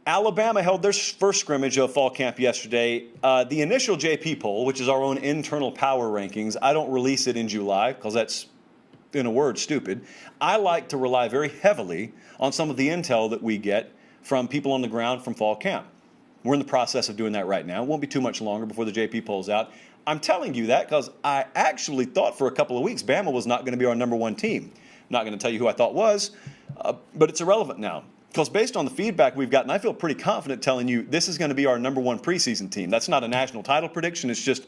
Alabama held their first scrimmage of fall camp yesterday. The initial JP poll, which is our own internal power rankings, I don't release it in July because that's, in a word, stupid. I like to rely very heavily on some of the intel that we get from people on the ground from fall camp. We're in the process of doing that right now. It won't be too much longer before the JP poll's out. I'm telling you that because I actually thought for a couple of weeks Bama was not going to be our number one team. I'm not going to tell you who I thought was, but it's irrelevant now. Because based on the feedback we've gotten, I feel pretty confident telling you this is going to be our number one preseason team. That's not a national title prediction. It's just,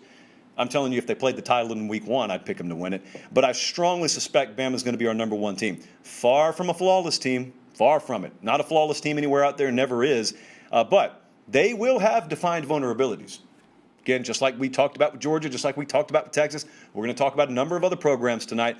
I'm telling you, if they played the title in week one, I'd pick them to win it. But I strongly suspect Bama's going to be our number one team. Far from a flawless team. Far from it. Not a flawless team anywhere out there. Never is. But they will have defined vulnerabilities. Again, just like we talked about with Georgia, just like we talked about with Texas, we're going to talk about a number of other programs tonight.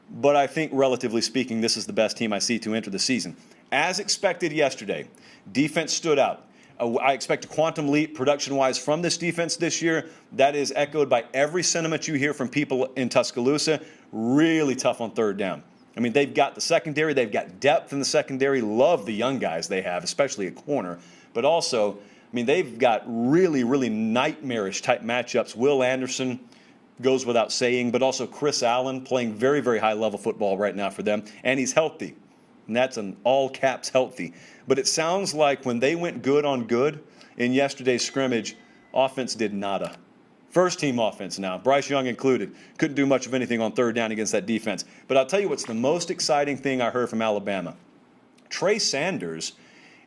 But I think, relatively speaking, this is the best team I see to enter the season. As expected yesterday, defense stood out. I expect a quantum leap production-wise from this defense this year. That is echoed by every sentiment you hear from people in Tuscaloosa. Really tough on third down. I mean, they've got the secondary. They've got depth in the secondary. Love the young guys they have, especially at corner. But also, I mean, they've got really, really nightmarish type matchups. Will Anderson goes without saying, but also Chris Allen playing very, very high-level football right now for them. And he's healthy. And that's an all caps healthy. But it sounds like when they went good on good in yesterday's scrimmage, offense did nada. First team offense now, Bryce Young included. Couldn't do much of anything on third down against that defense. But I'll tell you what's the most exciting thing I heard from Alabama. Trey Sanders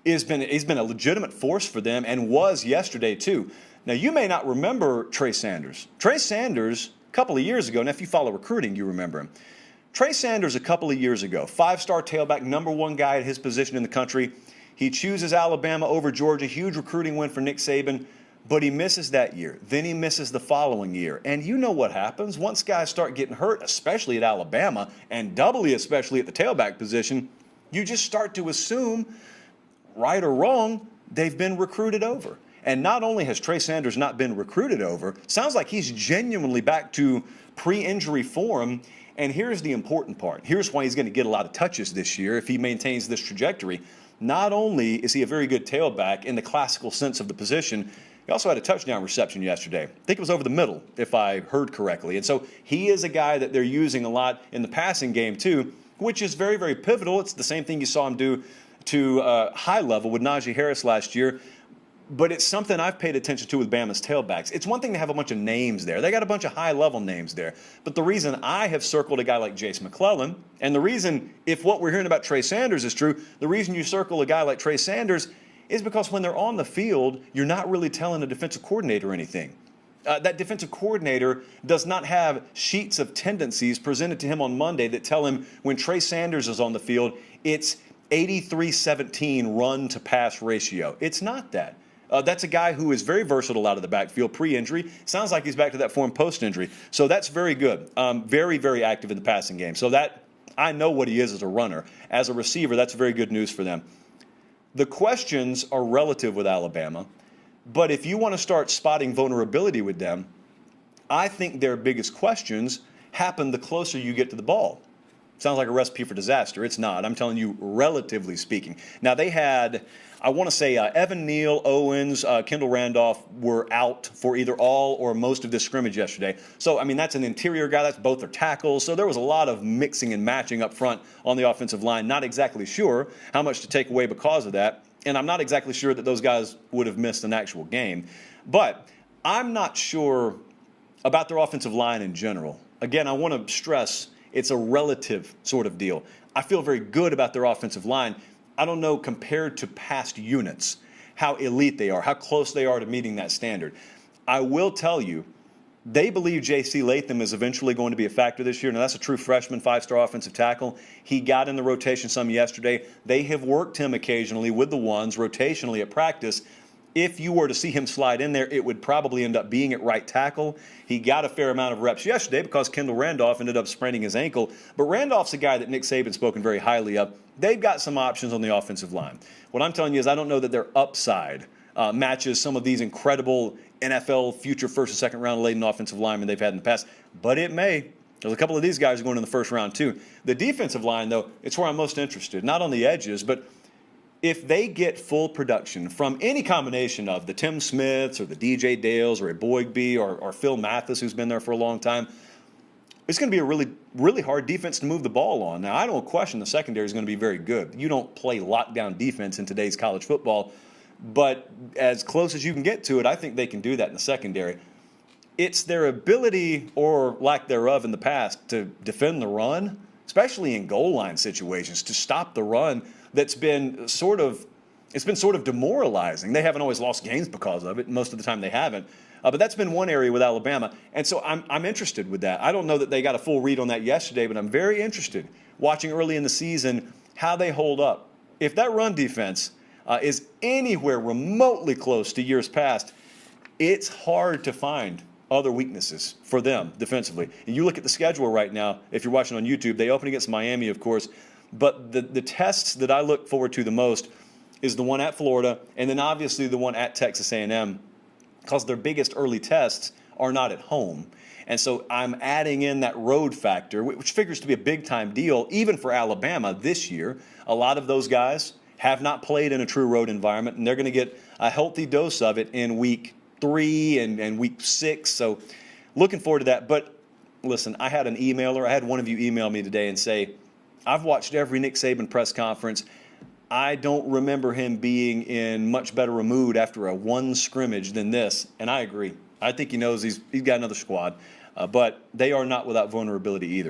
he's been a legitimate force for them and was yesterday too. Now you may not remember Trey Sanders. Trey Sanders, a couple of years ago, and if you follow recruiting, you remember him. Trey Sanders, a couple of years ago, five-star tailback, number one guy at his position in the country. He chooses Alabama over Georgia, huge recruiting win for Nick Saban, but he misses that year. Then he misses the following year. And you know what happens. Once guys start getting hurt, especially at Alabama, and doubly especially at the tailback position, you just start to assume, right or wrong, they've been recruited over. And not only has Trey Sanders not been recruited over, sounds like he's genuinely back to pre-injury form. And here's the important part. Here's why he's going to get a lot of touches this year if he maintains this trajectory. Not only is he a very good tailback in the classical sense of the position, he also had a touchdown reception yesterday. I think it was over the middle, if I heard correctly. And so he is a guy that they're using a lot in the passing game too, which is very, very pivotal. It's the same thing you saw him do to high level with Najee Harris last year. But it's something I've paid attention to with Bama's tailbacks. It's one thing to have a bunch of names there. They got a bunch of high-level names there. But the reason I have circled a guy like Jace McClellan, and the reason, if what we're hearing about Trey Sanders is true, the reason you circle a guy like Trey Sanders is because when they're on the field, you're not really telling a defensive coordinator anything. That defensive coordinator does not have sheets of tendencies presented to him on Monday that tell him when Trey Sanders is on the field, it's 83-17 run-to-pass ratio. It's not that. That's a guy who is very versatile out of the backfield pre-injury. Sounds like he's back to that form post-injury. So that's very good. Very, very active in the passing game. So that I know what he is as a runner. As a receiver, that's very good news for them. The questions are relative with Alabama. But if you want to start spotting vulnerability with them, I think their biggest questions happen the closer you get to the ball. Sounds like a recipe for disaster. It's not. I'm telling you, relatively speaking. Now, they had, I want to say, Evan Neal, Owens, Kendall Randolph were out for either all or most of this scrimmage yesterday. So, I mean, that's an interior guy. That's both their tackles. So there was a lot of mixing and matching up front on the offensive line. Not exactly sure how much to take away because of that. And I'm not exactly sure that those guys would have missed an actual game. But I'm not sure about their offensive line in general. Again, I want to stress it's a relative sort of deal. I feel very good about their offensive line. I don't know, compared to past units, how elite they are, how close they are to meeting that standard. I will tell you, they believe J.C. Latham is eventually going to be a factor this year. Now, that's a true freshman, five-star offensive tackle. He got in the rotation some yesterday. They have worked him occasionally with the ones, rotationally at practice. If you were to see him slide in there, it would probably end up being at right tackle. He got a fair amount of reps yesterday because Kendall Randolph ended up spraining his ankle. But Randolph's a guy that Nick Saban's spoken very highly of. They've got some options on the offensive line. What I'm telling you is I don't know that their upside matches some of these incredible NFL future first and second round laden offensive linemen they've had in the past. But it may. There's a couple of these guys going in the first round too. The defensive line, though, it's where I'm most interested. Not on the edges, but if they get full production from any combination of the Tim Smiths or the DJ Dales or a Boygby or Phil Mathis, who's been there for a long time, it's going to be a really, really hard defense to move the ball on. Now, I don't question the secondary is going to be very good. You don't play lockdown defense in today's college football, but as close as you can get to it, I think they can do that in the secondary. It's their ability or lack thereof in the past to defend the run, especially in goal line situations, to stop the run that's been sort of demoralizing. They haven't always lost games because of it. Most of the time they haven't. But that's been one area with Alabama. And so I'm interested with that. I don't know that they got a full read on that yesterday, but I'm very interested watching early in the season how they hold up. If that run defense is anywhere remotely close to years past, it's hard to find other weaknesses for them defensively. And you look at the schedule right now, if you're watching on YouTube, they open against Miami, of course. But the tests that I look forward to the most is the one at Florida and then obviously the one at Texas A&M, because their biggest early tests are not at home. And so I'm adding in that road factor, which figures to be a big-time deal, even for Alabama this year. A lot of those guys have not played in a true road environment, and they're going to get a healthy dose of it in week 3 and week 6. So looking forward to that. But listen, I had one of you email me today and say, I've watched every Nick Saban press conference. I don't remember him being in much better a mood after a one scrimmage than this, and I agree. I think he knows he's got another squad, but they are not without vulnerability either.